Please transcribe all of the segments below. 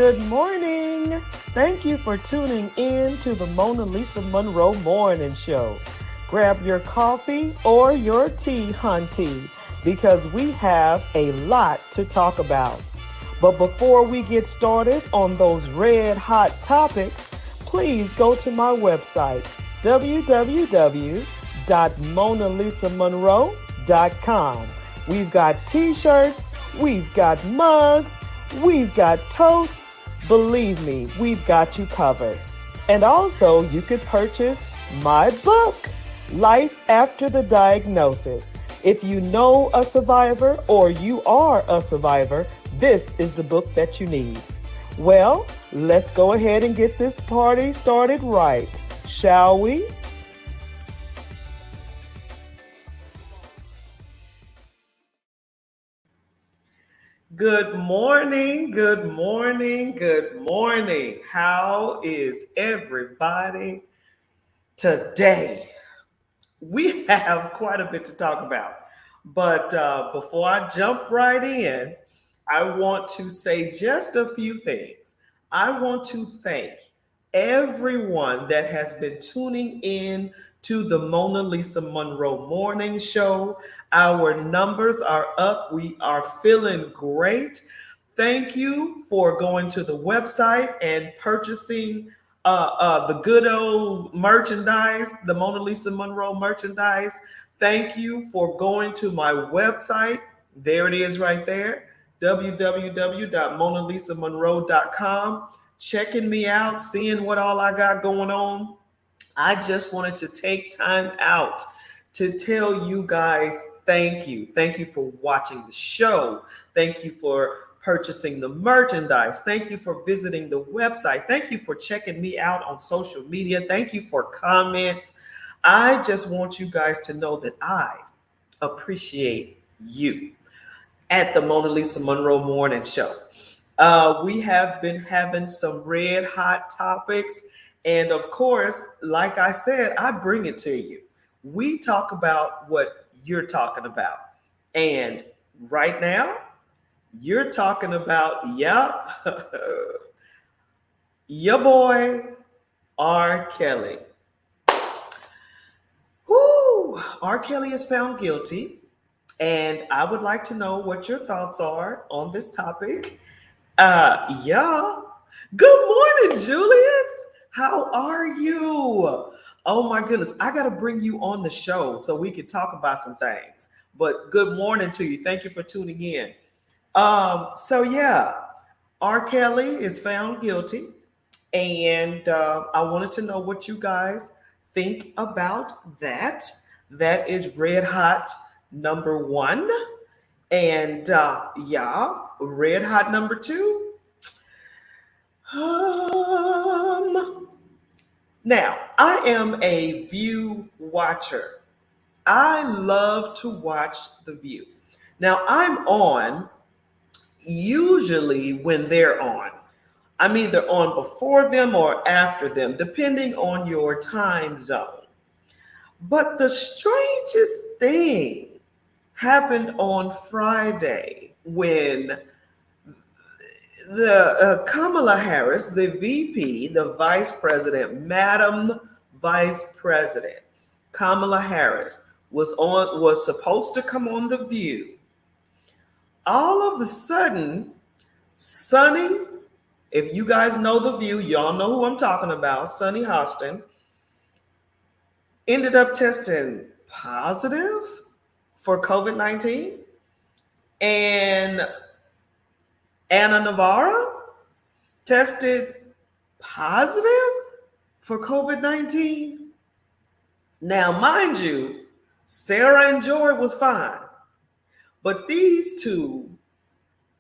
Good morning. Thank you for tuning in to the Monalisa Monroe Morning Show. Grab your coffee or your tea, hunty, because we have a lot to talk about. But before we get started on those red hot topics, please go to my website, www.monalisamonroe.com. We've got t-shirts, we've got mugs, we've got toast. Believe me, we've got you covered. And also, you could purchase my book, Life After the Diagnosis. If you know a survivor or you are a survivor, this is the book that you need. Well, let's go ahead and get this party started right, shall we? Good morning, good morning, good morning. How is everybody today? We have quite a bit to talk about. But before I jump right in, I want to say just a few things. I want to thank everyone that has been tuning in to the Monalisa Monroe Morning Show. Our numbers are up. We are feeling great. Thank you for going to the website and purchasing the good old merchandise, the Monalisa Monroe merchandise. Thank you for going to my website. There it is right there, www.monalisamonroe.com. Checking me out, seeing what all I got going on. I just wanted to take time out to tell you guys thank you. Thank you for watching the show. Thank you for purchasing the merchandise. Thank you for visiting the website. Thank you for checking me out on social media. Thank you for comments. I just want you guys to know that I appreciate you at the Monalisa Monroe Morning Show. We have been having some red hot topics. And of course, like I said, I bring it to you. We talk about what you're talking about. And right now, you're talking about, yep, your boy, R. Kelly. Whoo! R. Kelly is found guilty. And I would like to know what your thoughts are on this topic. Yeah. Good morning, Julius. How are you? Oh my goodness. I got to bring you on the show so we can talk about some things. But good morning to you. Thank you for tuning in. So yeah, R. Kelly is found guilty. And I wanted to know what you guys think about that. That is red hot number one. And yeah, red hot number two. Now, I am a View watcher. I love to watch The View. Now, I'm on usually when they're on. I'm either on before them or after them, depending on your time zone. But the strangest thing happened on Friday when the Kamala Harris, the VP, the Vice President, Madam Vice President Kamala Harris was supposed to come on The View. All of a sudden, Sunny, if you guys know The View, y'all know who I'm talking about, Sunny Hostin, ended up testing positive for COVID-19. And Anna Navarro tested positive for COVID-19. Now, mind you, Sarah and Joy was fine, but these two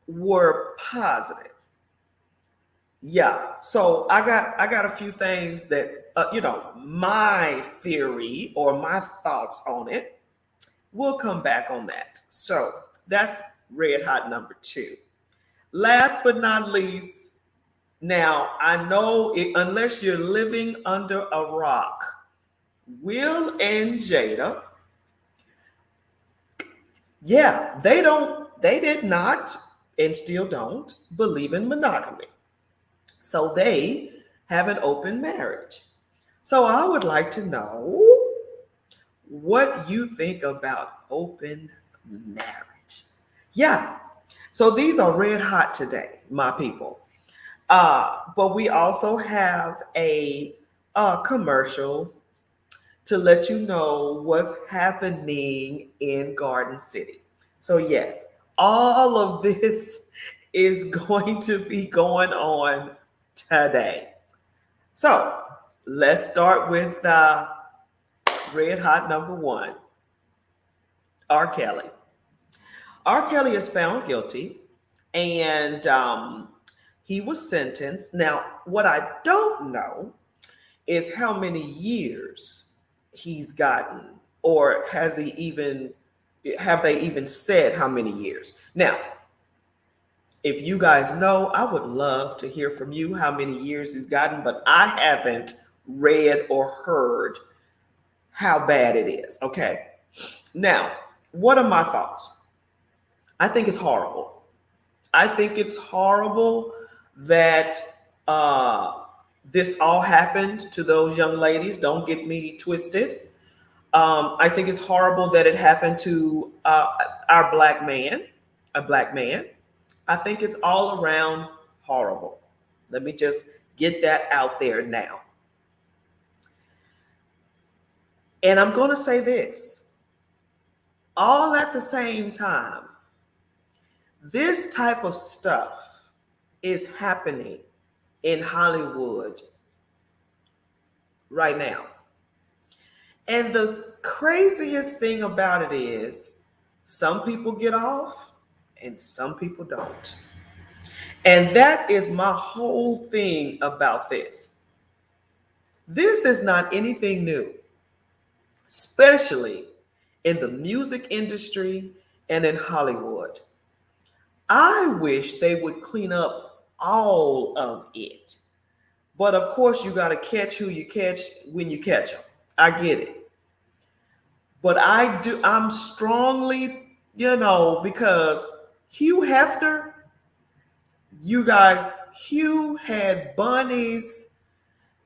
were positive. Yeah, so I got a few things that my theory or my thoughts on it. We'll come back on that. So that's red hot number two. Last but not least, now I know unless you're living under a rock, Will and Jada, yeah, they did not and still don't believe in monogamy. So they have an open marriage. So I would like to know what you think about open marriage. Yeah. So these are red hot today, my people. But we also have a commercial to let you know what's happening in Garden City. So, yes, all of this is going to be going on today. So, let's start with red hot number one, R. Kelly. R. Kelly is found guilty and he was sentenced. Now, what I don't know is how many years he's gotten, or has he even have they even said how many years? Now, if you guys know, I would love to hear from you how many years he's gotten, but I haven't read or heard how bad it is. Okay. Now, what are my thoughts? I think it's horrible. I think it's horrible that uh, this all happened to those young ladies. Don't get me twisted. I think it's horrible that it happened to our black man, a black man. I think it's all around horrible. Let me just get that out there now. And I'm going to say this all at the same time. This type of stuff is happening in Hollywood right now. And the craziest thing about it is some people get off and some people don't. And that is my whole thing about this. This is not anything new, especially in the music industry and in Hollywood. I wish they would clean up all of it. But of course, you got to catch who you catch when you catch them. I get it. But I'm strongly, because Hugh Hefner, you guys, Hugh had bunnies,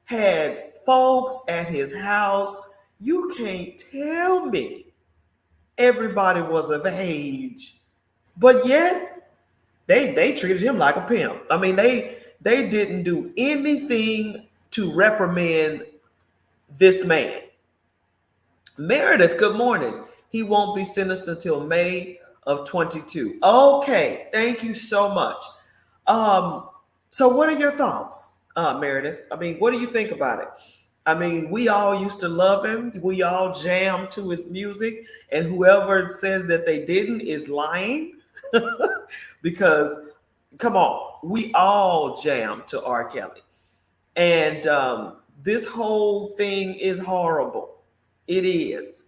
had folks at his house. You can't tell me everybody was of age. But yet they treated him like a pimp. I mean, they didn't do anything to reprimand this man. Meredith, good morning. He won't be sentenced until May of 22. Okay, thank you so much. Um, so what are your thoughts, Meredith? I mean, what do you think about it? I mean, we all used to love him. We all jammed to his music, and whoever says that they didn't is lying. Because, come on, we all jammed to R. Kelly. And this whole thing is horrible. It is.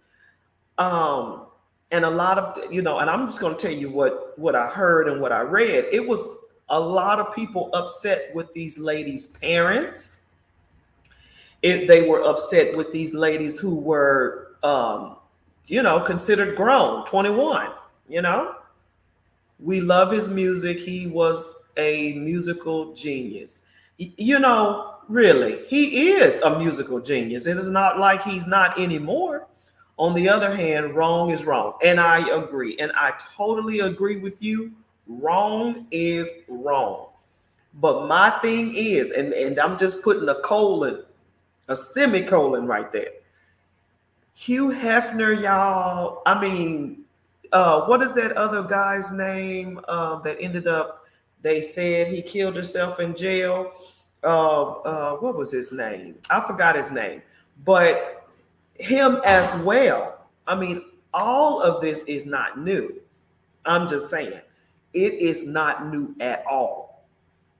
Um, and a lot of, and I'm just going to tell you what I heard and what I read. It was a lot of people upset with these ladies' parents. They were upset with these ladies who were, considered grown, 21, We love his music. He was a musical genius. Really, he is a musical genius. It is not like he's not anymore. On the other hand, wrong is wrong. And I agree. And I totally agree with you. Wrong is wrong. But my thing is, and I'm just putting a semicolon right there. Hugh Hefner, y'all. I mean, what is that other guy's name that ended up? They said he killed himself in jail. What was his name? I forgot his name, but him as well. I mean, all of this is not new. I'm just saying, it is not new at all.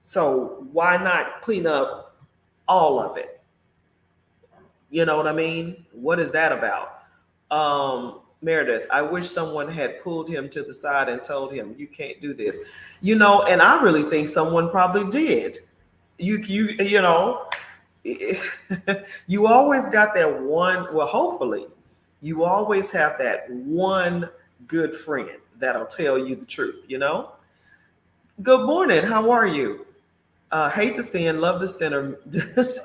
So why not clean up all of it? You know what I mean? What is that about? Meredith, I wish someone had pulled him to the side and told him, you can't do this. And I really think someone probably did. You know, you always got that one, well, hopefully, you always have that one good friend that'll tell you the truth, Good morning. How are you? Hate the sin, love the sinner. This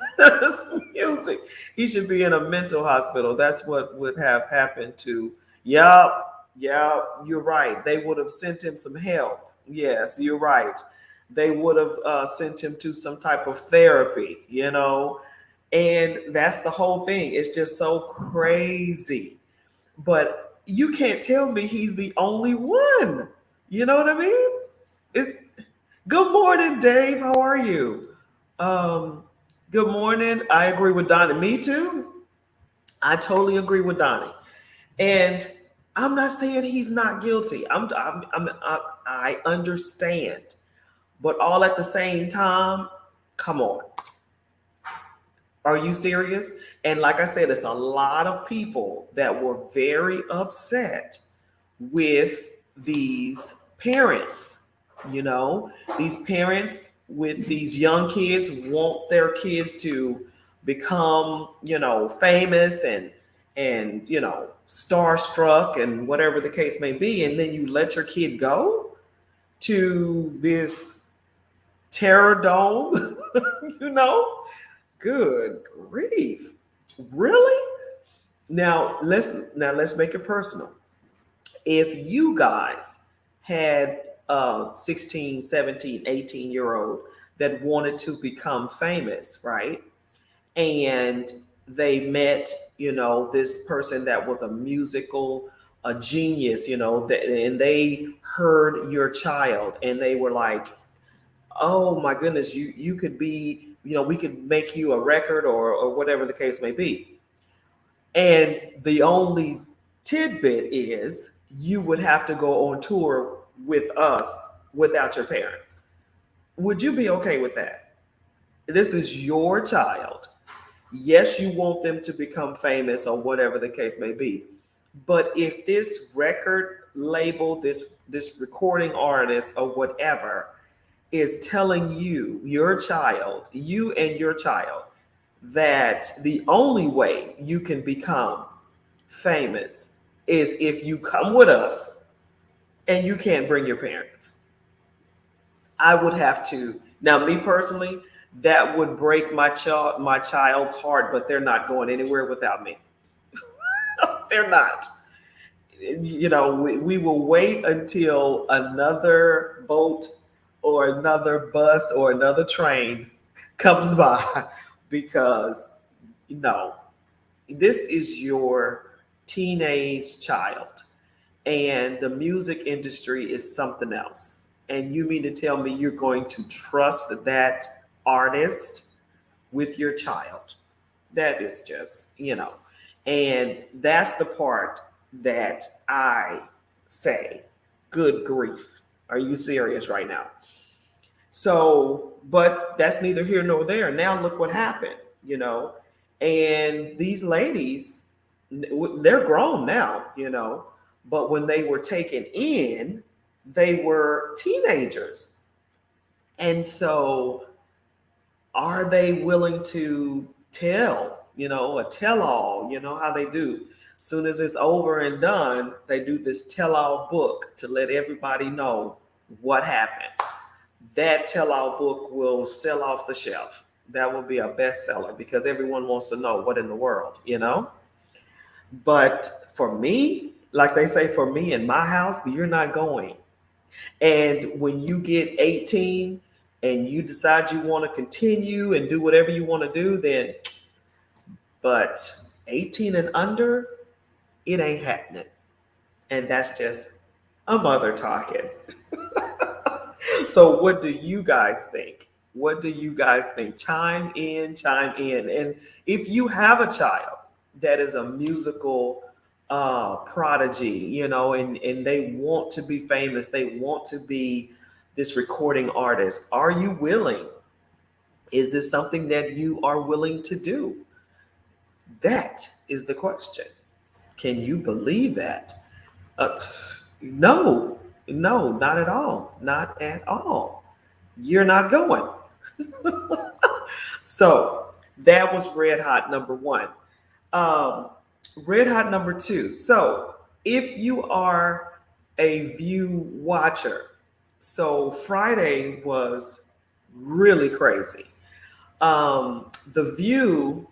music. He should be in a mental hospital. That's what would have happened to. Yup, yup. You're right. They would have sent him some help. Yes, you're right. They would have sent him to some type of therapy. And that's the whole thing. It's just so crazy. But you can't tell me he's the only one. You know what I mean? It's Good morning, Dave. How are you? Um, Good morning. I agree with Donnie. Me too. I totally agree with Donnie. And I'm not saying he's not guilty. I understand, but all at the same time, come on. Are you serious? And like I said, it's a lot of people that were very upset with these parents. These parents with these young kids want their kids to become, famous and starstruck and whatever the case may be. And then you let your kid go to this terror dome, you know? Good grief. Really? Now let's make it personal. If you guys had a 16, 17, 18-year-old that wanted to become famous, right? And they met, this person that was a genius, and they heard your child and they were like, oh my goodness, you could be, we could make you a record or whatever the case may be. And the only tidbit is you would have to go on tour with us without your parents. Would you be okay with that? This is your child. Yes, you want them to become famous or whatever the case may be. But if this record label, this recording artist or whatever is telling you and your child, that the only way you can become famous is if you come with us and you can't bring your parents. I would have to. Now, me personally, that would break my child's heart, but they're not going anywhere without me. They're not. We will wait until another boat or another bus or another train comes by because no, this is your teenage child, and the music industry is something else. And you mean to tell me you're going to trust that artist with your child? That is just, and that's the part that I say, good grief. Are you serious right now? So, but that's neither here nor there. Now look what happened, and these ladies, they're grown now, but when they were taken in, they were teenagers. And so are they willing to tell, a tell all, how they do? Soon as it's over and done, they do this tell all book to let everybody know what happened. That tell all book will sell off the shelf. That will be a bestseller because everyone wants to know what in the world. But for me, like they say, for me in my house, you're not going. And when you get 18 and you decide you want to continue and do whatever you want to do, then, but 18 and under, it ain't happening. And that's just a mother talking. So what do you guys think? What do you guys think? Chime in, chime in. And if you have a child that is a musical prodigy, and they want to be famous, they want to be this recording artist, are you willing? Is this something that you are willing to do? That is the question. Can you believe that? Uh, no, no, not at all. Not at all. You're not going. So that was red hot number one. Um, Red hot number two. So if you are a View watcher, so Friday was Really crazy. The View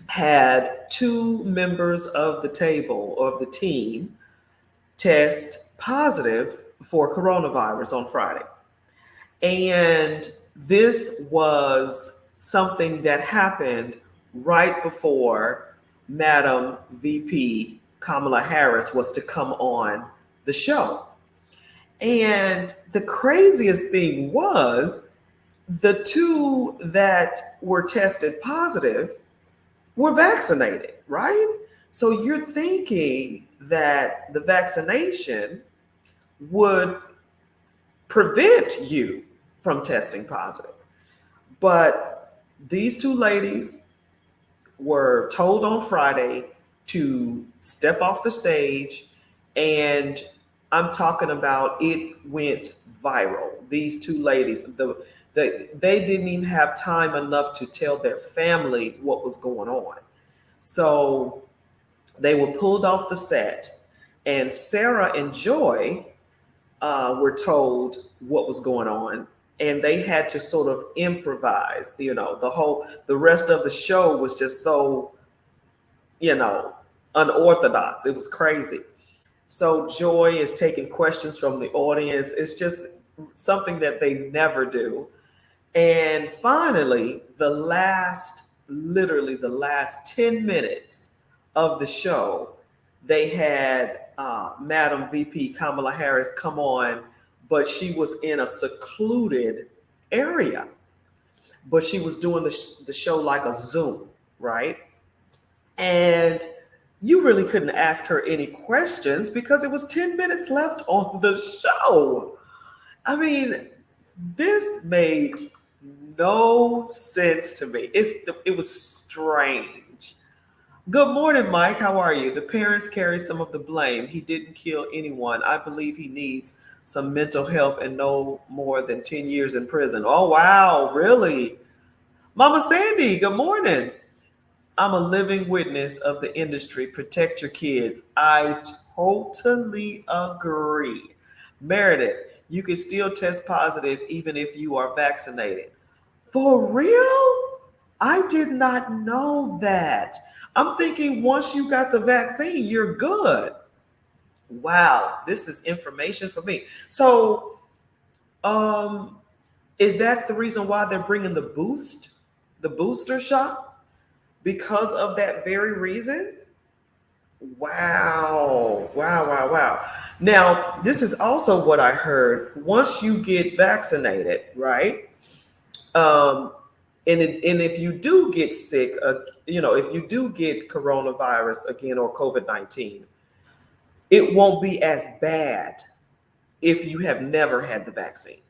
had two members of the table or of the team test positive for coronavirus on Friday. And this was something that happened right before Madam VP Kamala Harris was to come on the show. And the craziest thing was the two that were tested positive were vaccinated, right? So you're thinking that the vaccination would prevent you from testing positive. But these two ladies were told on Friday to step off the stage, and I'm talking about it went viral. These two ladies, they didn't even have time enough to tell their family what was going on. So they were pulled off the set, and Sarah and Joy were told what was going on, and they had to sort of improvise. The rest of the show was just so, you know, unorthodox. It was crazy. So Joy is taking questions from the audience. It's just something that they never do. And finally, literally the last 10 minutes of the show, they had Madam VP Kamala Harris come on, but she was in a secluded area. But she was doing the show like a Zoom, right? And you really couldn't ask her any questions because it was 10 minutes left on the show. I mean, this made no sense to me. It was strange. Good morning, Mike. How are you? The parents carry some of the blame. He didn't kill anyone. I believe he needs some mental help and no more than 10 years in prison. Oh, wow. Really? Mama Sandy, good morning. I'm a living witness of the industry. Protect your kids. I totally agree. Meredith, you can still test positive even if you are vaccinated. For real? I did not know that. I'm thinking once you got the vaccine, you're good. Wow, this is information for me. So, um, is that the reason why they're bringing the booster shot? Because of that very reason? Wow, wow, wow, wow. Now, this is also what I heard. Once you get vaccinated, right? Um, and if you do get sick, if you do get coronavirus again or COVID-19, it won't be as bad if you have never had the vaccine.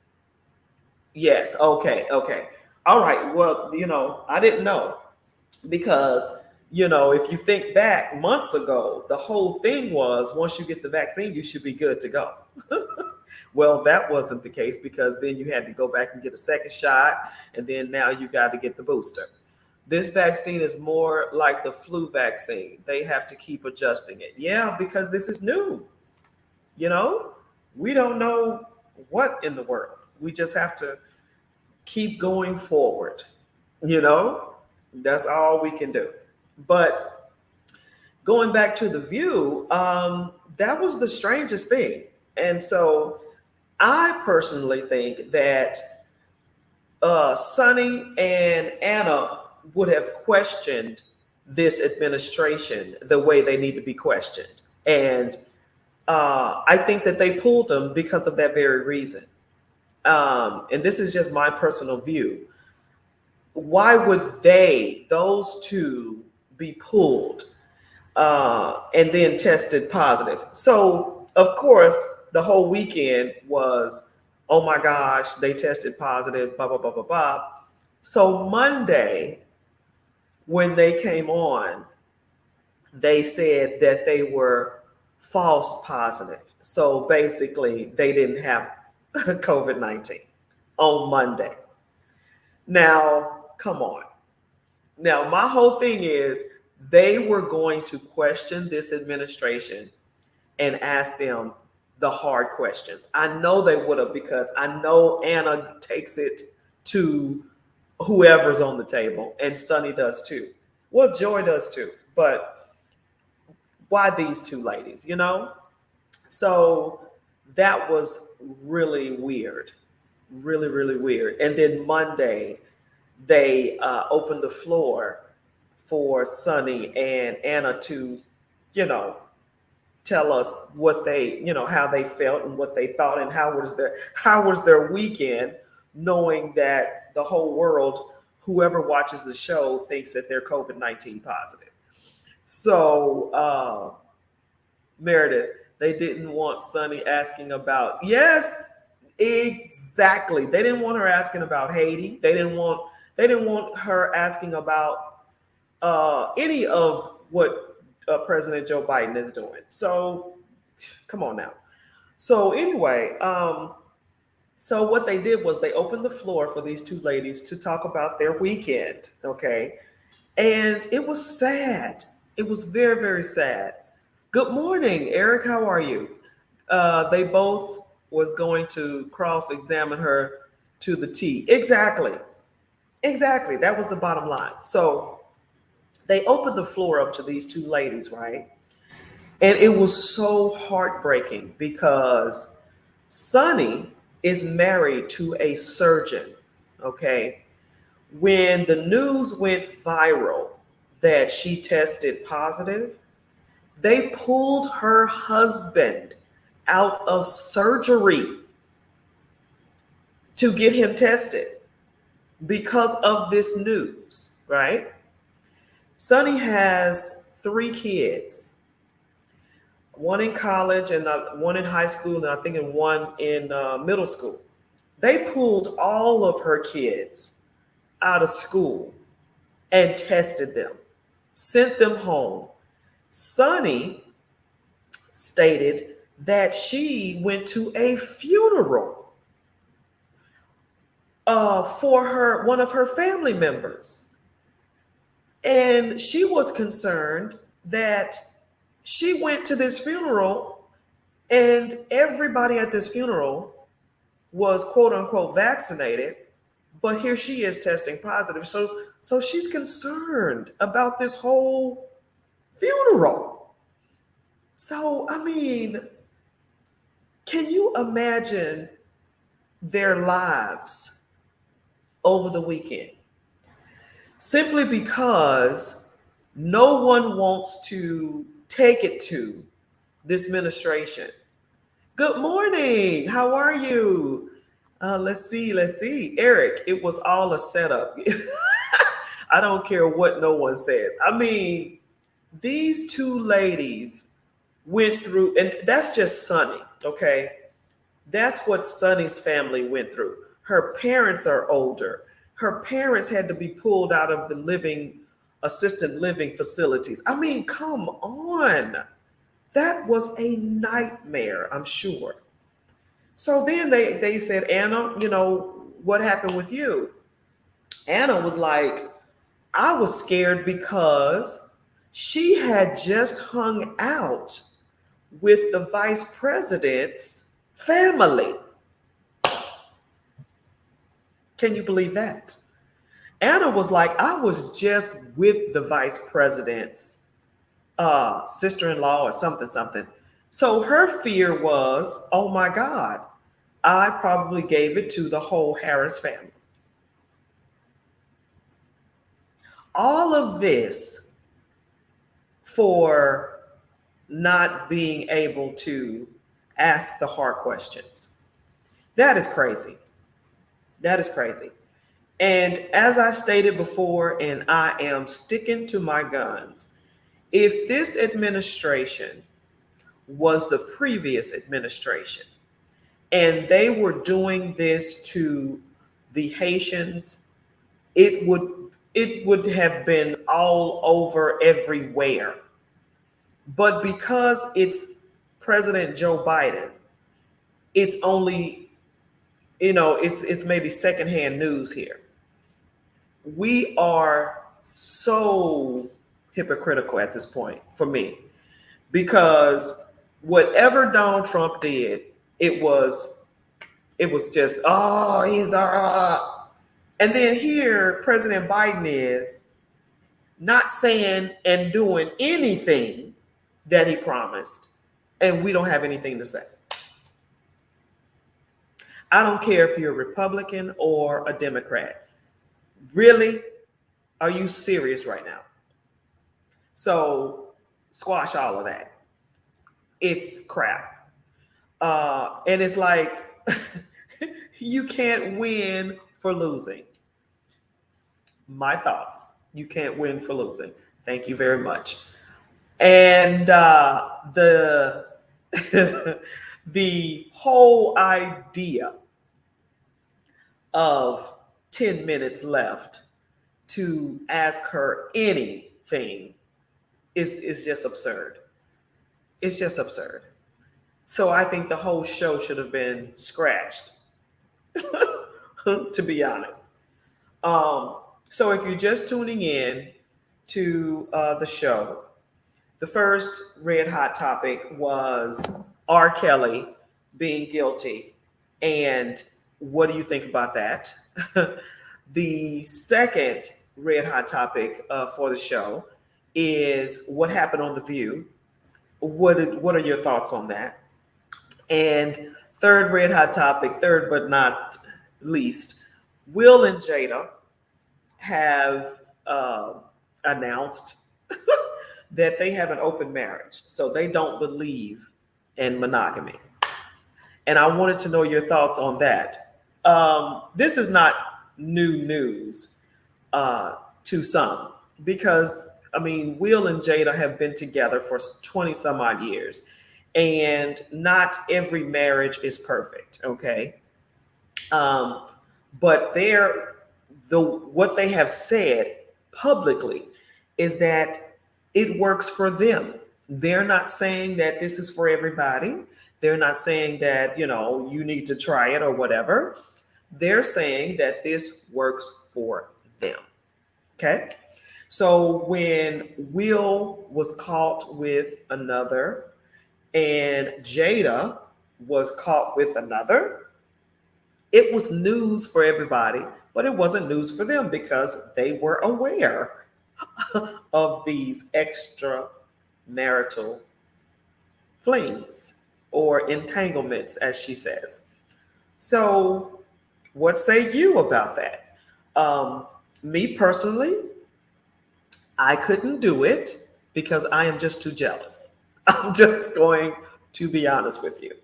Yes. Okay. Okay. All right. Well, I didn't know because, if you think back months ago, the whole thing was once you get the vaccine, you should be good to go. Well, that wasn't the case because then you had to go back and get a second shot, and then now you got to get the booster. This vaccine is more like the flu vaccine. They have to keep adjusting it. Yeah, because this is new. You know, we don't know what in the world. We just have to keep going forward. You know, that's all we can do. But going back to the View, that was the strangest thing. And so I personally think that Sonny and Anna would have questioned this administration the way they need to be questioned. And I think that they pulled them because of that very reason. And this is just my personal view. Why would those two, be pulled and then tested positive? So, of course, the whole weekend was, oh my gosh, they tested positive, blah, blah, blah, blah, blah. So, Monday, when they came on, they said that they were false positive. So, basically, they didn't have COVID-19 on Monday. Now, come on. Now, my whole thing is they were going to question this administration and ask them the hard questions. I know they would have because I know Anna takes it to whoever's on the table, and Sunny does too. Well, Joy does too, but why these two ladies, you know? So that was really weird, really, really weird. And then Monday, they opened the floor for Sunny and Anna to, you know, tell us what they, you know, how they felt and what they thought and how was their weekend, knowing that the whole world, whoever watches the show, thinks that they're COVID-19 positive. So Meredith, they didn't want Sunny asking about, yes, exactly. They didn't want her asking about Haiti. They didn't want her asking about any of what President Joe Biden is doing. So come on now. So anyway, so what they did was they opened the floor for these two ladies to talk about their weekend. Okay. And it was sad. It was very, very sad. Good morning, Eric. How are you? They both was going to cross-examine her to the T. Exactly. Exactly. That was the bottom line. So they opened the floor up to these two ladies, right? And it was so heartbreaking because Sunny is married to a surgeon. Okay. When the news went viral that she tested positive, they pulled her husband out of surgery to get him tested because of this news, right? Sunny has 3 kids, one in college and one in high school, and I think in one in middle school. They pulled all of her kids out of school and tested them, sent them home. Sunny stated that she went to a funeral for one of her family members. And she was concerned that she went to this funeral and everybody at this funeral was quote unquote vaccinated, but here she is testing positive. So she's concerned about this whole funeral. So, I mean, can you imagine their lives over the weekend? Simply because no one wants to take it to this administration. Good morning. How are you? Let's see. Eric, it was all a setup. I don't care what no one says. I mean, these two ladies went through, and that's just Sunny, okay? That's what Sunny's family went through. Her parents are older. Her parents had to be pulled out of the assisted living facilities. I mean, come on. That was a nightmare, I'm sure. So then they said, Anna, you know, what happened with you? Anna was like, I was scared because she had just hung out with the vice president's family. Can you believe that? Anna was like, I was just with the vice president's sister-in-law or something. So her fear was, oh my God, I probably gave it to the whole Harris family. All of this for not being able to ask the hard questions. That is crazy. That is crazy. And as I stated before, and I am sticking to my guns, if this administration was the previous administration and they were doing this to the Haitians, it would have been all over everywhere. But because it's President Joe Biden, it's only, it's maybe secondhand news here. We are so hypocritical at this point for me, because whatever Donald Trump did, it was just, oh, he's And then here, President Biden is not saying and doing anything that he promised, and we don't have anything to say. I don't care if you're a Republican or a Democrat. Really? Are you serious right now? So squash all of that. It's crap. And it's like you can't win for losing. My thoughts. You can't win for losing. Thank you very much. And the the whole idea of 10 minutes left to ask her anything is just absurd. It's just absurd. So I think the whole show should have been scratched, to be honest. So if you're just tuning in to the show, the first red hot topic was R. Kelly being guilty. And what do you think about that? The second red hot topic for the show is what happened on The View. What are your thoughts on that? And third red hot topic, third but not least, Will and Jada have announced that they have an open marriage. So they don't believe in monogamy. And I wanted to know your thoughts on that. This is not new news to some because, I mean, Will and Jada have been together for 20 some odd years. And not every marriage is perfect, okay? But what they have said publicly is that it works for them. They're not saying that this is for everybody. They're not saying that, you need to try it or whatever. They're saying that this works for them. Okay? So when Will was caught with another and Jada was caught with another, it was news for everybody, but it wasn't news for them because they were aware of these extramarital flings or entanglements, as she says. So, what say you about that? Me personally, I couldn't do it because I am just too jealous. I'm just going to be honest with you.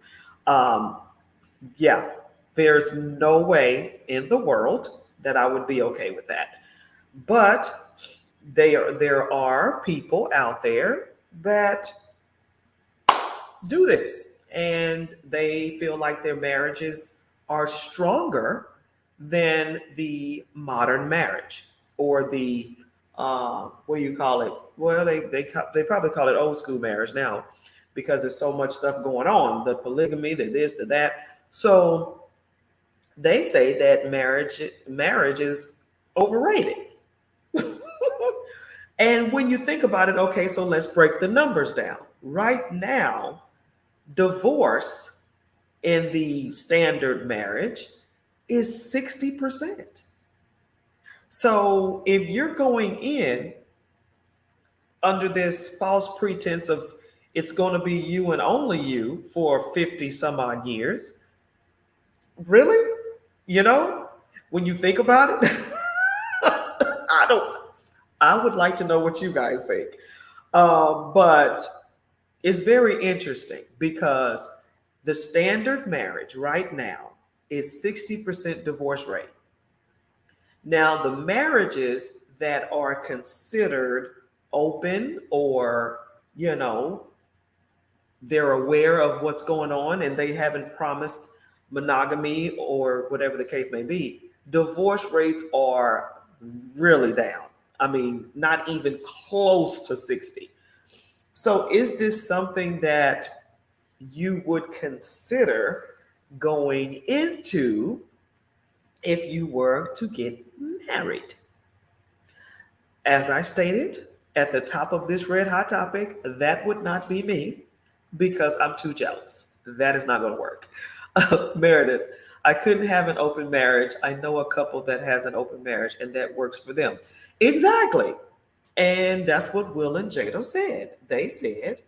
Yeah, there's no way in the world that I would be okay with that. But there are people out there that do this and they feel like their marriages are stronger than the modern marriage or the what do you call it? Well, they probably call it old school marriage now because there's so much stuff going on, the polygamy, the this, the that. So they say that marriage is overrated. And when you think about it, okay, so let's break the numbers down. Right now, divorce in the standard marriage is 60%. So if you're going in under this false pretense of it's going to be you and only you for 50 some odd years, really? When you think about it, I would like to know what you guys think. But it's very interesting because the standard marriage right now is 60% divorce rate. Now, the marriages that are considered open or, they're aware of what's going on and they haven't promised monogamy or whatever the case may be, divorce rates are really down. I mean, not even close to 60. So is this something that you would consider going into if you were to get married? As I stated at the top of this red hot topic, that would not be me because I'm too jealous. That is not going to work. Meredith, I couldn't have an open marriage. I know a couple that has an open marriage and that works for them. Exactly. And that's what Will and Jada said. They said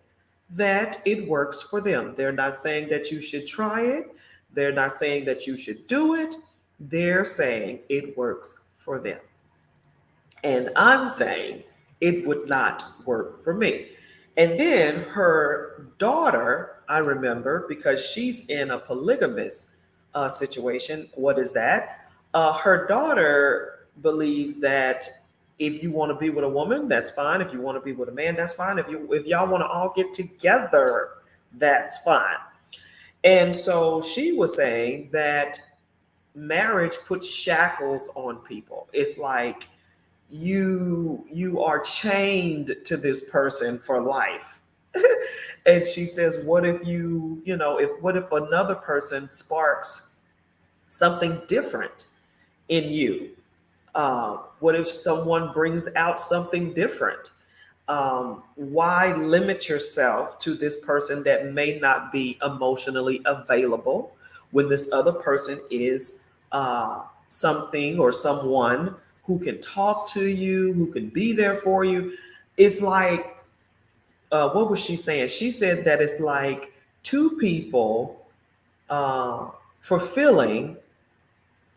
that it works for them. They're not saying that you should try it, they're not saying that you should do it. They're saying it works for them. And I'm saying it would not work for me. And then her daughter, I remember, because she's in a polygamous situation. What is that? Her daughter believes that if you want to be with a woman, that's fine. If you want to be with a man, that's fine. If y'all want to all get together, that's fine. And so she was saying that marriage puts shackles on people. It's like you are chained to this person for life. And she says, what if if what if another person sparks something different in you? What if someone brings out something different? Why limit yourself to this person that may not be emotionally available when this other person is something or someone who can talk to you, who can be there for you? It's like, what was she saying? She said that it's like two people fulfilling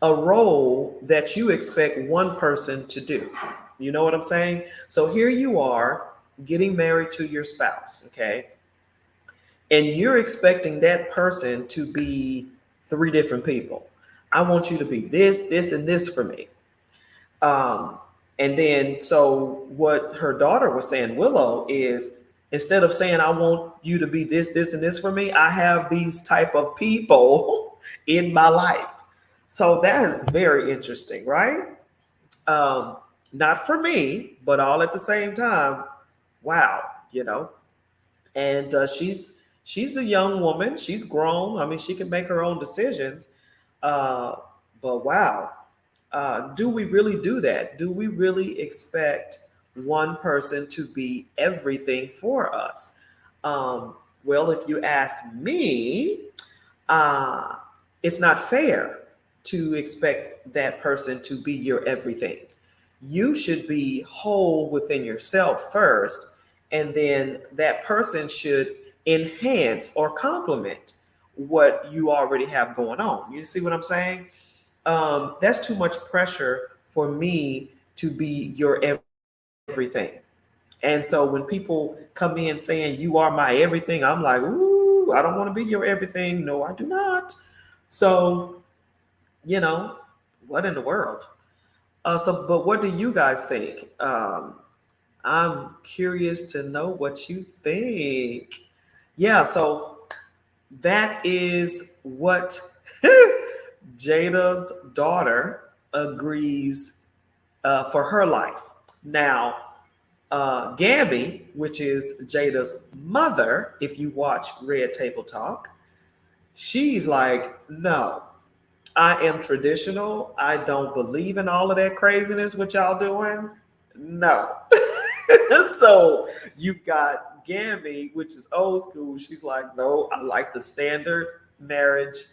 a role that you expect one person to do. You know what I'm saying? So here you are getting married to your spouse, okay? And you're expecting that person to be three different people. I want you to be this, this, and this for me. Um, and then, so what her daughter was saying, Willow, is instead of saying, I want you to be this, this, and this for me, I have these type of people in my life. So that is very interesting, right? Um, Not for me, but all at the same time. Wow, you know. And she's a young woman. She's grown. I mean, she can make her own decisions. Uh, but wow, do we really do that? Do we really expect one person to be everything for us? Well, if you asked me, uh, it's not fair to expect that person to be your everything. You should be whole within yourself first, and then that person should enhance or complement what you already have going on. You see what I'm saying? That's too much pressure for me to be your everything. And so when people come in saying you are my everything, I'm like, ooh, I don't want to be your everything. No, I do not. So, you know, what in the world? But what do you guys think? I'm curious to know what you think. Yeah, so that is what Jada's daughter agrees for her life. Now, Gabby, which is Jada's mother, if you watch Red Table Talk, she's like, no, I am traditional. I don't believe in all of that craziness what y'all doing. No. So you've got Gabby, which is old school. She's like, no, I like the standard marriage,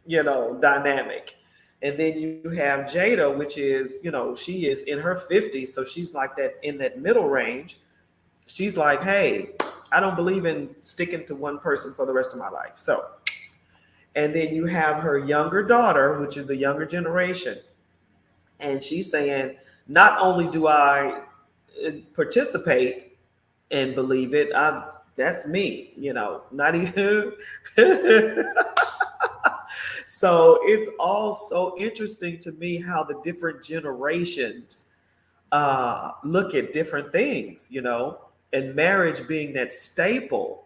dynamic. And then you have Jada, which is, she is in her 50s. So she's like that in that middle range. She's like, hey, I don't believe in sticking to one person for the rest of my life. So, and then you have her younger daughter, which is the younger generation. And she's saying, not only do I participate and believe it, that's me, not even. So it's all so interesting to me how the different generations look at different things, and marriage being that staple,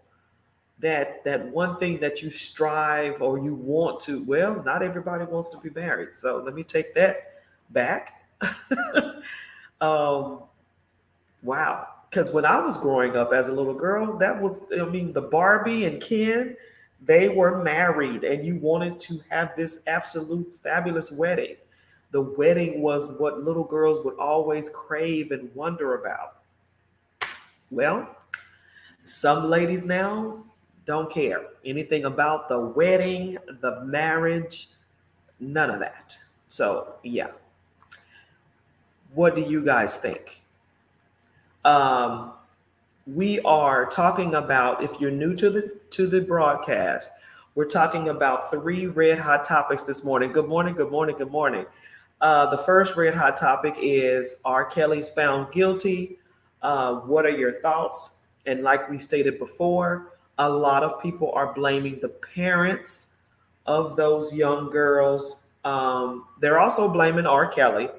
that one thing that you strive or you want to. Well, not everybody wants to be married, so let me take that back. um, wow, because when I was growing up as a little girl, that was, I mean, the Barbie and Ken, they were married, and you wanted to have this absolute fabulous wedding. The wedding was what little girls would always crave and wonder about. Well, some ladies now don't care anything about the wedding, the marriage. None of that. So yeah, what do you guys think? Um, we are talking about, if you're new to the broadcast, we're talking about three red hot topics this morning. Good morning, good morning, good morning. The first red hot topic is R. Kelly's found guilty. What are your thoughts? And like we stated before, a lot of people are blaming the parents of those young girls. They're also blaming R. Kelly.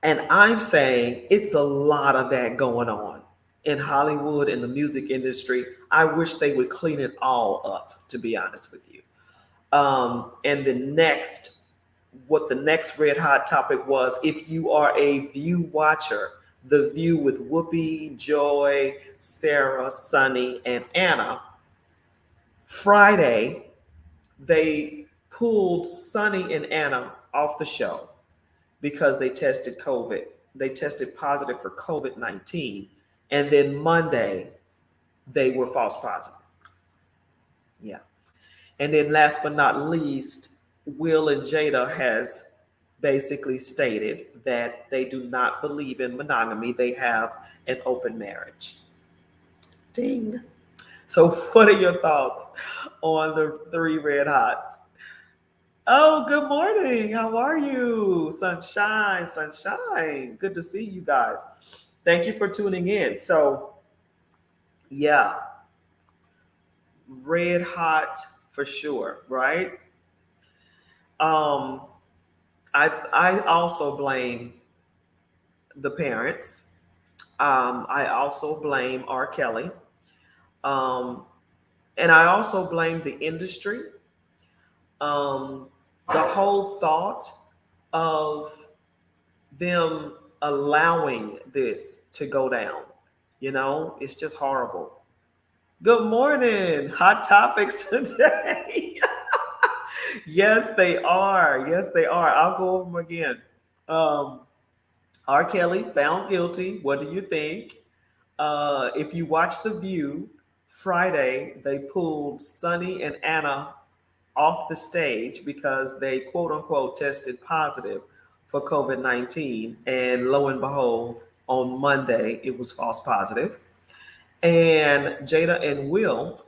And I'm saying it's a lot of that going on in Hollywood, in the music industry. I wish they would clean it all up, to be honest with you. And what the next red hot topic was, if you are a View watcher, The View with Whoopi, Joy, Sarah, Sunny, and Anna, Friday, they pulled Sunny and Anna off the show because they tested COVID. They tested positive for COVID-19. And then Monday, they were false positive. Yeah. And then last but not least, Will and Jada has basically stated that they do not believe in monogamy. They have an open marriage. Ding. So what are your thoughts on the three red hots? Oh, good morning. How are you? Sunshine, sunshine. Good to see you guys. Thank you for tuning in. So, yeah, red hot for sure, right? Um, I also blame the parents. I also blame R. Kelly. Um, and I also blame the industry. Um, the whole thought of them allowing this to go down, it's just horrible. Good morning. Hot topics today. Yes, they are. Yes, they are. I'll go over them again. Um, R. Kelly found guilty. What do you think? If you watch The View, Friday, they pulled Sunny and Anna off the stage because they quote unquote tested positive for COVID-19. And lo and behold, on Monday, it was false positive. And Jada and Will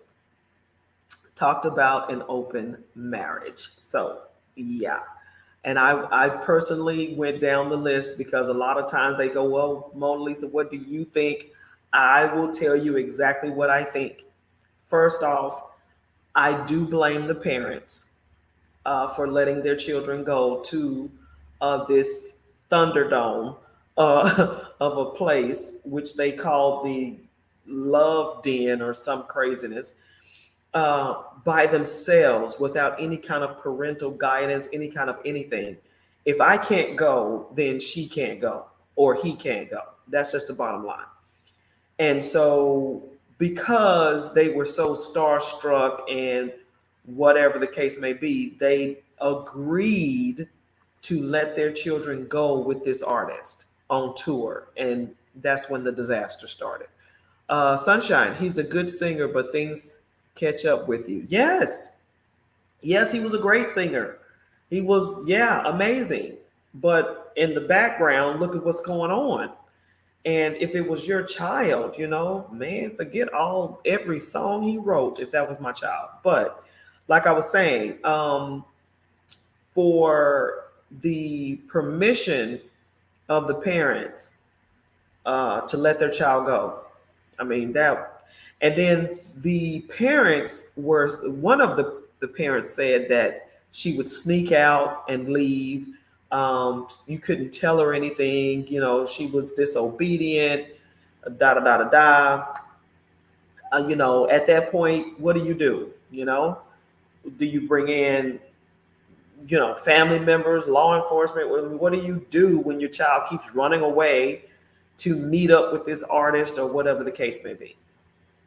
talked about an open marriage. So, yeah. And I personally went down the list because a lot of times they go, well, Mona Lisa, what do you think? I will tell you exactly what I think. First off, I do blame the parents for letting their children go to this Thunderdome of a place, which they call the Love Den or some craziness, by themselves without any kind of parental guidance, any kind of anything. If I can't go, then she can't go or he can't go. That's just the bottom line. And so, because they were so starstruck and whatever the case may be, they agreed to let their children go with this artist on tour. And that's when the disaster started. Sunshine, he's a good singer, but things catch up with you. Yes. Yes, he was a great singer. He was, yeah, amazing. But in the background, look at what's going on. And if it was your child, man, forget every song he wrote if that was my child. But like I was saying, for the permission of the parents to let their child go, I mean, and then the parents were, one of the parents said that she would sneak out and leave. You couldn't tell her anything, she was disobedient, da da da da da. At that point, what do you do? Do you bring in, family members, law enforcement? What do you do when your child keeps running away to meet up with this artist or whatever the case may be?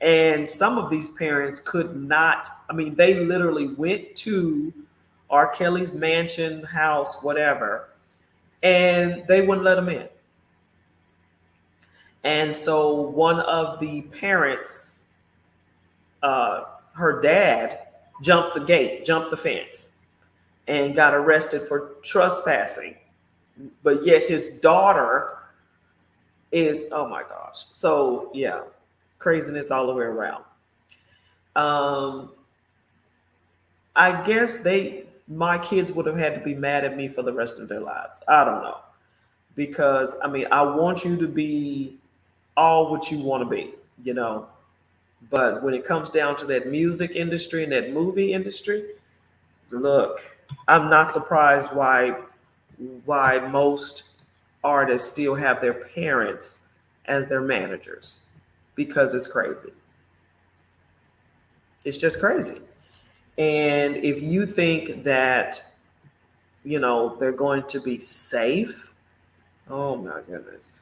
And some of these parents could not, I mean, they literally went to R. Kelly's mansion, house, whatever, and they wouldn't let them in. And so one of the parents, her dad, jumped the gate, jumped the fence, and got arrested for trespassing. But yet his daughter is, oh my gosh. So yeah, craziness all the way around. Um, I guess my kids would have had to be mad at me for the rest of their lives. I don't know. Because I mean, I want you to be all what you want to be, you know. But when it comes down to that music industry and that movie industry, look, I'm not surprised why most artists still have their parents as their managers, because it's crazy. It's just crazy. And if you think that, they're going to be safe, oh my goodness.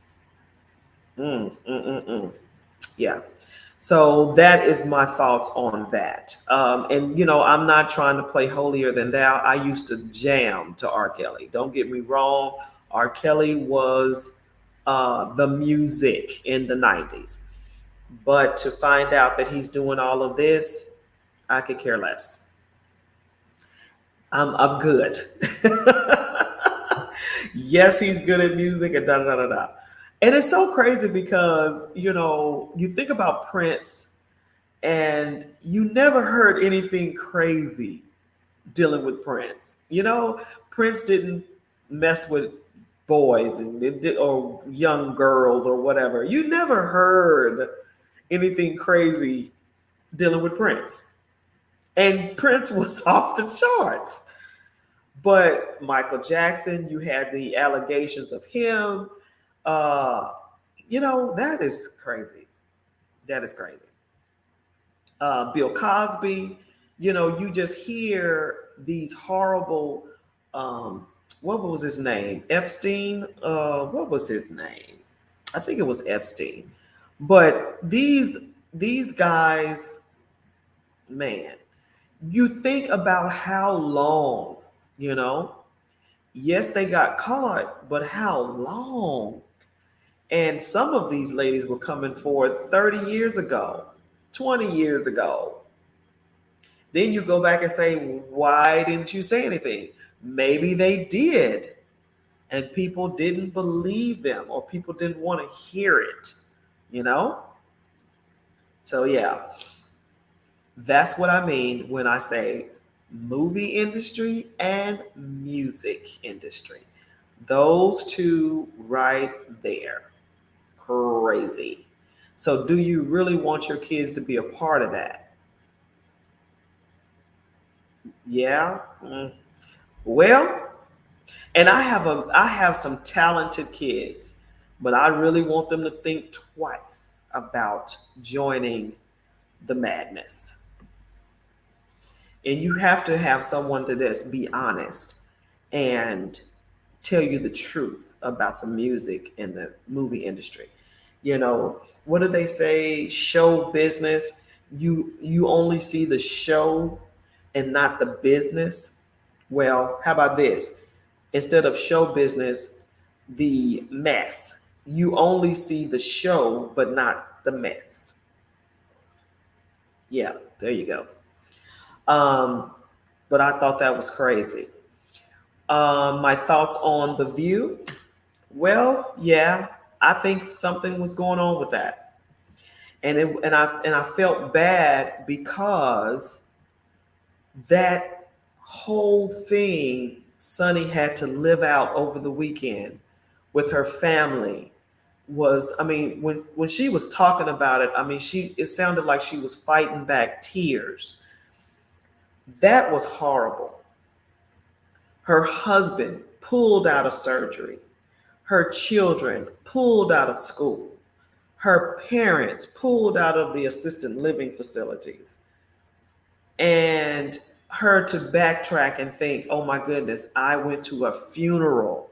Mm, mm, mm, mm. Yeah. So that is my thoughts on that. And I'm not trying to play holier than thou. I used to jam to R. Kelly. Don't get me wrong. R. Kelly was the music in the 90s. But to find out that he's doing all of this, I could care less. I'm good. Yes, he's good at music and da da da da. And it's so crazy because, you think about Prince and you never heard anything crazy dealing with Prince. Prince didn't mess with boys or young girls or whatever. You never heard anything crazy dealing with Prince. And Prince was off the charts. But Michael Jackson, you had the allegations of him. Uh, that is crazy. That is crazy. Bill Cosby, you just hear these horrible, what was his name? Epstein? What was his name? I think it was Epstein. But these guys, man, you think about how long, you know, yes, they got caught, but how long? And some of these ladies were coming forward 30 years ago, 20 years ago. Then you go back and say, why didn't you say anything? Maybe they did, and people didn't believe them or people didn't want to hear it, you know? So, yeah, that's what I mean when I say movie industry and music industry. Those two right there. Crazy. So, do you really want your kids to be a part of that? Yeah. Well, and I have some talented kids, but I really want them to think twice about joining the madness. And you have to have someone to just be honest and tell you the truth about the music and the movie industry. What do they say? Show business. You only see the show and not the business. Well, how about this? Instead of show business, the mess. You only see the show, but not the mess. Yeah, there you go. Um, but I thought that was crazy. My thoughts on The View. Well, yeah, I think something was going on with that, and I felt bad because that whole thing Sonny had to live out over the weekend with her family was, I mean, when she was talking about it, I mean, it sounded like she was fighting back tears. That was horrible. Her husband pulled out of surgery. Her children pulled out of school. Her parents pulled out of the assisted living facilities. And her to backtrack and think, oh my goodness, I went to a funeral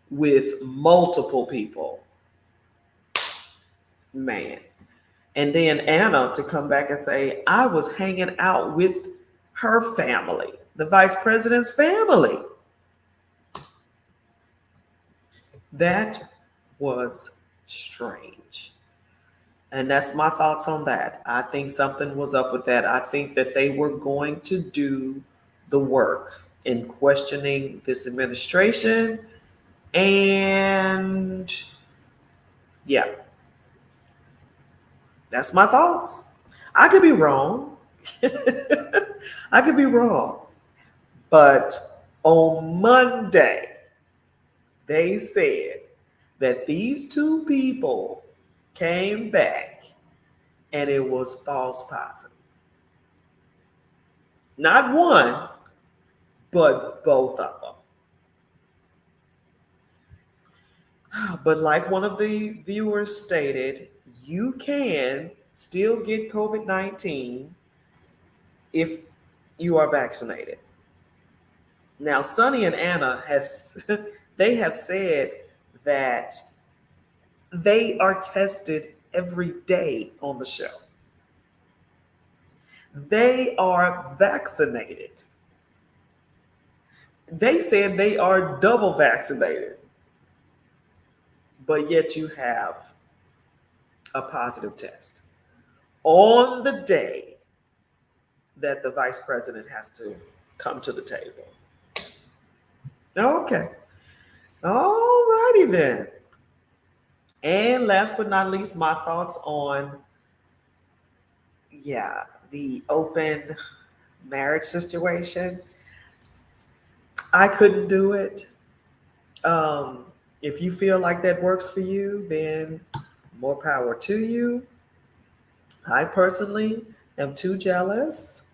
with multiple people. Man. And then Anna to come back and say, I was hanging out with her family, the vice president's family. That was strange. And that's my thoughts on that. I think something was up with that. I think that they were going to do the work. in questioning this administration. And yeah, that's my thoughts. I could be wrong. I could be wrong. But on Monday, they said that these two people came back and it was false positive. Not one, but both of them. But like one of the viewers stated, you can still get COVID 19 if you are vaccinated. Now, Sonny and Anna has they have said that they are tested every day on the show. They are vaccinated. They said they are double vaccinated, but yet you have a positive test on the day that the vice president has to come to the table. Okay. All righty then. And last but not least, my thoughts on, yeah, the open marriage situation. I couldn't do it. Um, if you feel like that works for you, then more power to you. I personally am too jealous.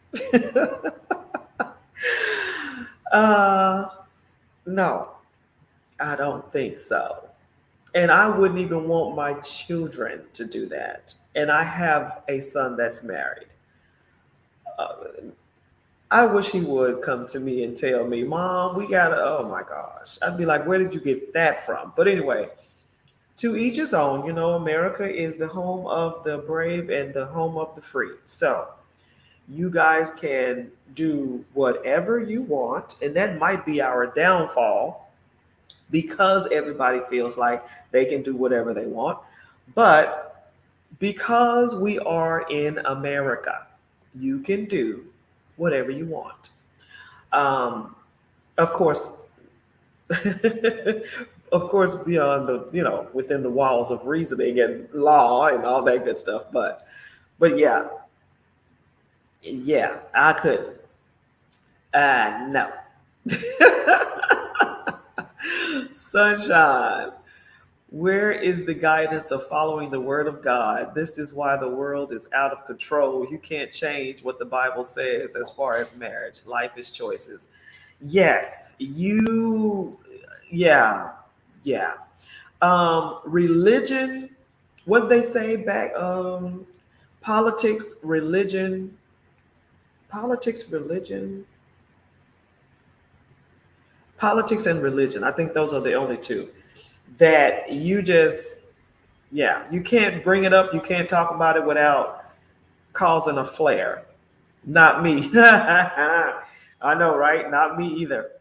uh, no, I don't think so. And I wouldn't even want my children to do that. And I have a son that's married. Uh, I wish he would come to me and tell me, Mom, we gotta, oh my gosh. I'd be like, where did you get that from? But anyway, to each his own. You know, America is the home of the brave and the home of the free. So you guys can do whatever you want. And that might be our downfall because everybody feels like they can do whatever they want. But because we are in America, you can do whatever you want. Um, of course, of course, beyond the, within the walls of reasoning and law and all that good stuff. But yeah, yeah, I couldn't. No. Sunshine. Where is the guidance of following the word of God? This is why the world is out of control. You can't change what the Bible says as far as marriage. Life is choices. Yes, yeah, yeah. Religion, what did they say back? Politics, religion, politics, religion, politics, and religion. I think those are the only two that you just, yeah, you can't bring it up. You can't talk about it without causing a flare. Not me. I know, right? Not me either.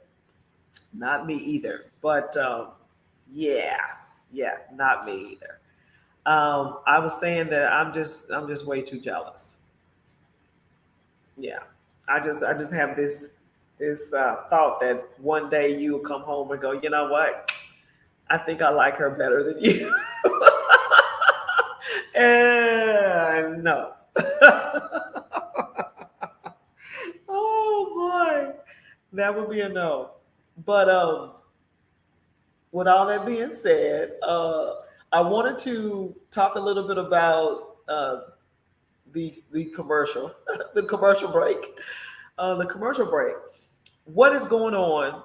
Not me either. But yeah, yeah, not me either. I was saying that I'm just way too jealous. Yeah, I just have this thought that one day you'll come home and go, you know what? I think I like her better than you. And no. Oh boy, that would be a no. But with all that being said, I wanted to talk a little bit about the commercial, the commercial break, the commercial break. What is going on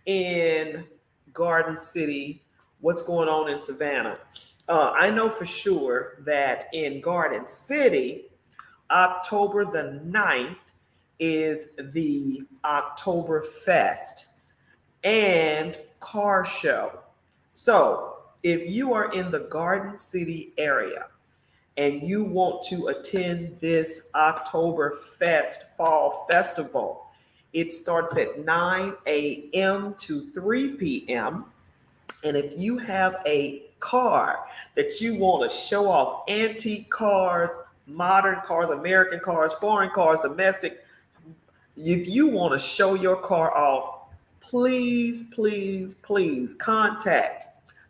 in Garden City? What's going on in Savannah? I know for sure that in Garden City, October the 9th is the Oktoberfest and car show. So if you are in the Garden City area and you want to attend this Oktoberfest Fall Festival, it starts at 9 a.m. to 3 p.m. And if you have a car that you want to show off, antique cars, modern cars, American cars, foreign cars, domestic, If you want to show your car off, please, please, please contact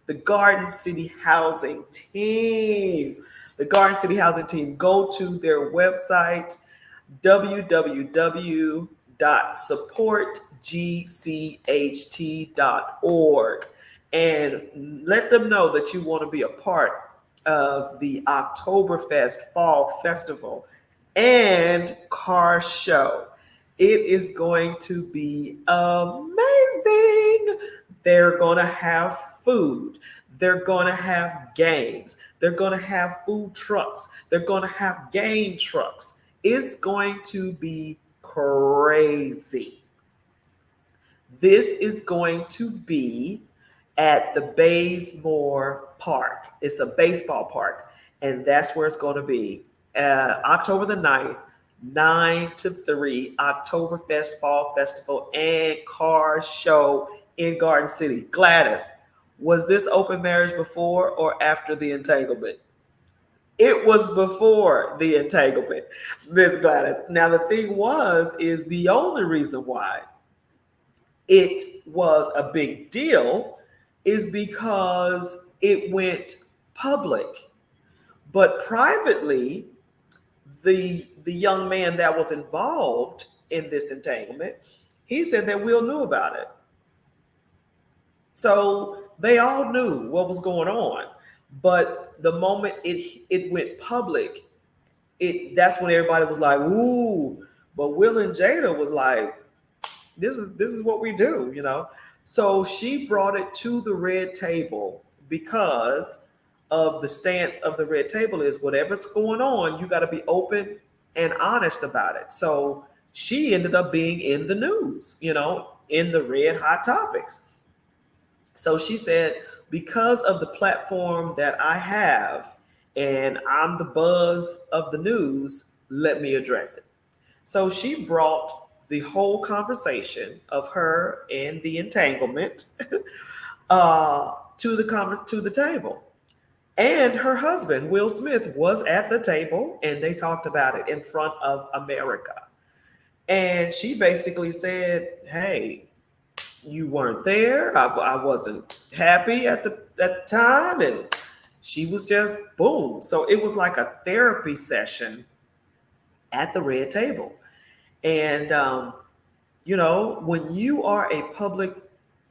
the Garden City Housing Team. The Garden City Housing Team, go to their website, www.supportgcht.org, and let them know that you want to be a part of the Oktoberfest Fall Festival and car show. It is going to be amazing. They're going to have food. They're going to have games. They're going to have food trucks. They're going to have game trucks. It's going to be crazy. This is going to be at the Baysmore Park. It's a baseball park, and that's where it's going to be. October the 9th, 9 to 3, Oktoberfest Fall Festival and Car Show in Garden City. Gladys, was this open marriage before or after the entanglement? It was before the entanglement, Miss Gladys. Now the thing is the only reason why it was a big deal is because it went public. But privately, the young man that was involved in this entanglement, he said that Will knew about it. So they all knew what was going on. But the moment it went public, that's when everybody was like, ooh. But Will and Jada was like, this is what we do. So she brought it to the red table because of the stance of the red table is whatever's going on, you got to be open and honest about it. So she ended up being in the news, in the red hot topics. So she said, because of the platform that I have and I'm the buzz of the news, let me address it. So she brought the whole conversation of her and the entanglement to the table. And her husband, Will Smith, was at the table and they talked about it in front of America. And she basically said, hey, you weren't there. I wasn't happy at the time. And she was just boom. So it was like a therapy session at the red table. And, when you are a public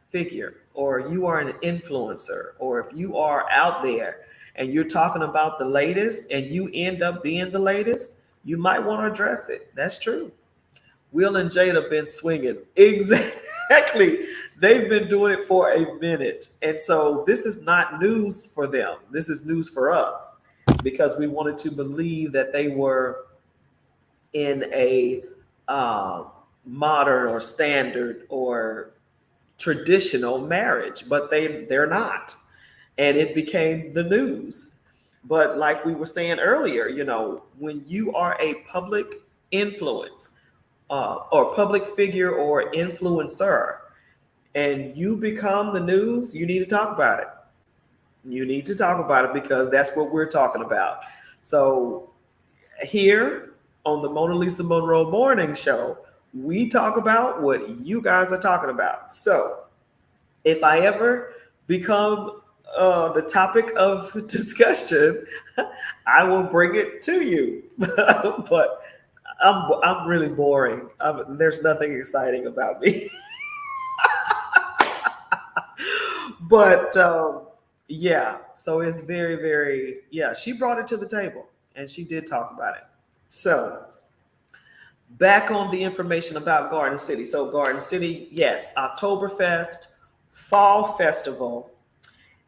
figure or you are an influencer or if you are out there and you're talking about the latest and you end up being the latest, you might want to address it. That's true. Will and Jada have been swinging. Exactly. They've been doing it for a minute. And so this is not news for them. This is news for us because we wanted to believe that they were in a modern or standard or traditional marriage, but they're not. And it became the news. But like we were saying earlier, when you are a public influence or public figure or influencer and you become the news, you need to talk about it. You need to talk about it because that's what we're talking about. So here on the Monalisa Monroe Morning Show, we talk about what you guys are talking about. So if I ever become the topic of discussion, I will bring it to you. But I'm really boring. There's nothing exciting about me. But yeah, so it's very, very, yeah, she brought it to the table and she did talk about it. So back on the information about Garden City. So Garden City, yes, Oktoberfest, Fall Festival,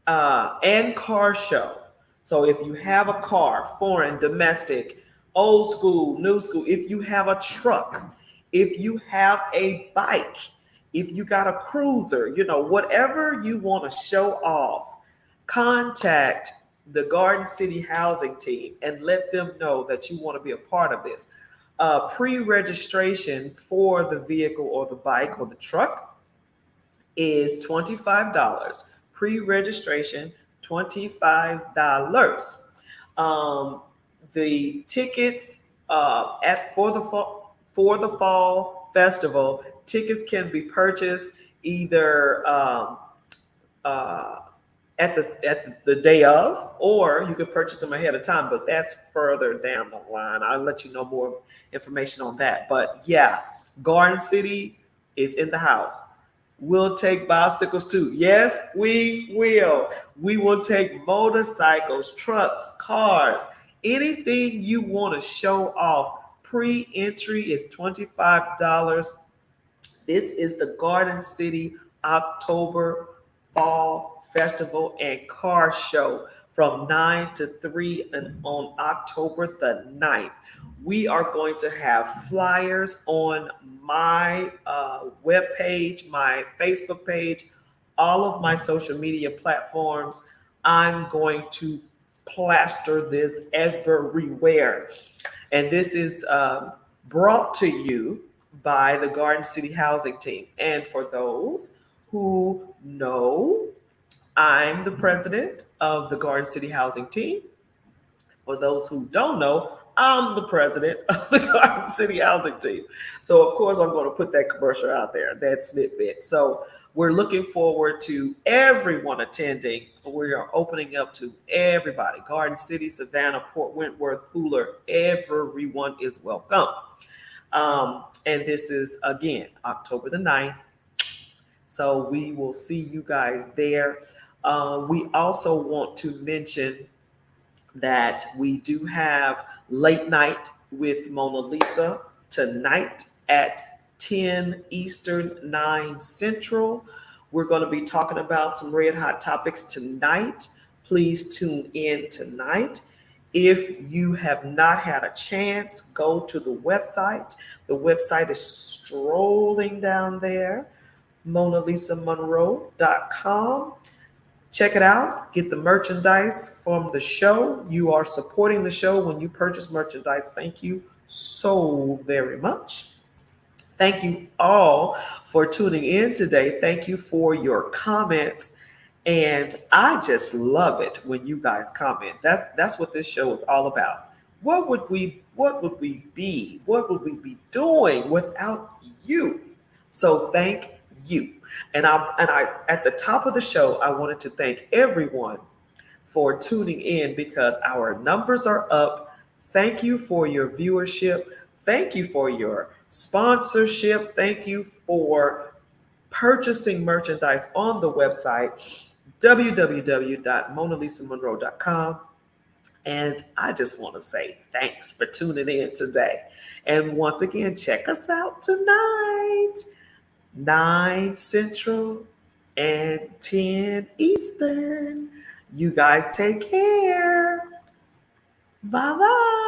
and car show. So if you have a car, foreign, domestic, old school, new school, if you have a truck, if you have a bike, if you got a cruiser, whatever you want to show off, contact the Garden City Housing Team and let them know that you want to be a part of this. Pre-registration for the vehicle or the bike or the truck is $25. Pre-registration, $25. The tickets for the fall Festival. Tickets can be purchased either uh, at the day of, or you can purchase them ahead of time. But that's further down the line. I'll let you know more information on that. But yeah, Garden City is in the house. We'll take bicycles too. Yes, we will. We will take motorcycles, trucks, cars, anything you want to show off. Pre entry is $25. This is the Garden City October Fall Festival and Car Show from 9 to 3 and on October the 9th. We are going to have flyers on my webpage, my Facebook page, all of my social media platforms. I'm going to plaster this everywhere. And this is brought to you by the Garden City Housing Team. And for those who know, I'm the president of the Garden City Housing Team. For those who don't know, I'm the president of the Garden City Housing Team. So, of course, I'm going to put that commercial out there, that snippet. So, we're looking forward to everyone attending. We are opening up to everybody. Garden City, Savannah, Port Wentworth, Pooler, everyone is welcome. And this is, again, October the 9th. So we will see you guys there. We also want to mention that we do have late night with Mona Lisa tonight at 10 Eastern, 9 Central. We're going to be talking about some red hot topics tonight. Please tune in tonight. If you have not had a chance, go to the website. The website is strolling down there, monalisamonroe.com. Check it out. Get the merchandise from the show. You are supporting the show when you purchase merchandise. Thank you so very much. Thank you all for tuning in today. Thank you for your comments. And I just love it when you guys comment. That's what this show is all about. What would we be? What would we be doing without you? So thank you. And I at the top of the show, I wanted to thank everyone for tuning in because our numbers are up. Thank you for your viewership. Thank you for your sponsorship. Thank you for purchasing merchandise on the website www.monalisamonroe.com. And I just want to say thanks for tuning in today. And once again, check us out tonight, 9 Central and 10 Eastern. You guys take care. Bye bye.